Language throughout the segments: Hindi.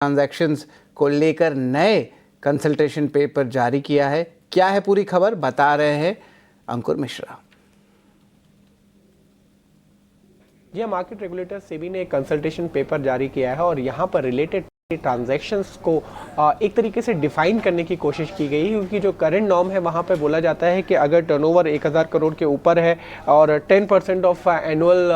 ट्रांजैक्शंस को लेकर नए कंसल्टेशन पेपर जारी किया है। क्या है पूरी खबर, बता रहे हैं अंकुर मिश्रा। यह मार्केट रेगुलेटर सेबी ने एक कंसल्टेशन पेपर जारी किया है और यहाँ पर रिलेटेड ट्रांजैक्शंस को एक तरीके से डिफाइन करने की कोशिश की गई, क्योंकि जो करंट नॉर्म है वहाँ पे बोला जाता है कि अगर टर्नओवर 1000 करोड़ के ऊपर है और 10% ऑफ एनुअल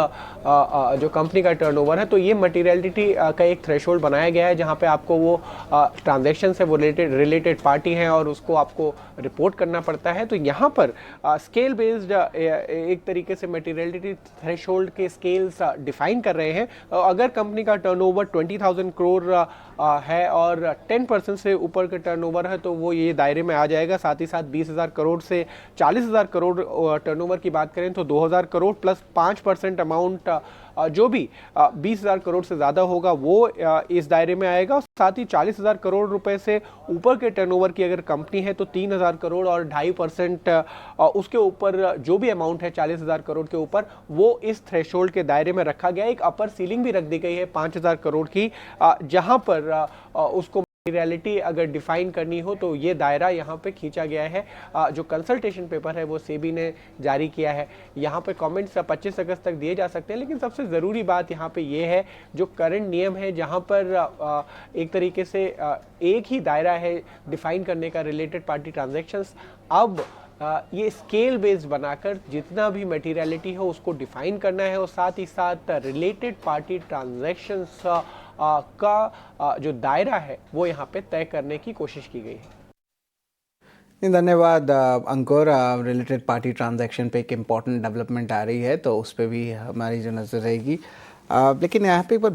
जो कंपनी का टर्नओवर है, तो ये मटीरियलिटी का एक थ्रेशोल्ड बनाया गया है जहाँ पे आपको वो ट्रांजैक्शन से वो रिलेटेड पार्टी हैं और उसको आपको रिपोर्ट करना पड़ता है। तो यहाँ पर स्केल बेस्ड एक तरीके से मटीरियलिटी थ्रेशोल्ड के स्केल्स डिफाइन कर रहे हैं। अगर कंपनी का टर्नओवर 20,000 करोड़ है और 10% से ऊपर का टर्नओवर है तो वो ये दायरे में आ जाएगा। साथ ही साथ 20,000 करोड़ से 40,000 करोड़ टर्नओवर की बात करें तो 2,000 करोड़ प्लस 5% अमाउंट जो भी 20,000 करोड़ से ज़्यादा होगा वो इस दायरे में आएगा। साथ ही 40,000 करोड़ रुपए से ऊपर के टर्नओवर की अगर कंपनी है तो 3,000 करोड़ और 2.5% उसके ऊपर जो भी अमाउंट है 40,000 करोड़ के ऊपर वो इस थ्रेशोल्ड के दायरे में रखा गया। एक अपर सीलिंग भी रख दी गई है 5,000 करोड़ की, जहां पर उसको रियलिटी अगर डिफाइन करनी हो तो ये दायरा यहाँ पे खींचा गया है। जो कंसल्टेशन पेपर है वो सेबी ने जारी किया है। यहाँ पे कमेंट्स 25 अगस्त तक दिए जा सकते हैं, लेकिन सबसे ज़रूरी बात यहाँ पे ये है जो करंट नियम है जहाँ पर एक तरीके से एक ही दायरा है डिफाइन करने का रिलेटेड पार्टी ट्रांजैक्शंस, अब ये स्केल बेस्ड बनाकर जितना भी मटेरियलिटी हो उसको डिफाइन करना है और साथ ही साथ रिलेटेड पार्टी ट्रांजैक्शंस का जो दायरा है वो यहाँ पे तय करने की कोशिश की गई है। धन्यवाद अंकुर। रिलेटेड पार्टी ट्रांजैक्शन पे एक इम्पॉर्टेंट डेवलपमेंट आ रही है तो उस पर भी हमारी जो नज़र रहेगी, लेकिन यहाँ पे एक बार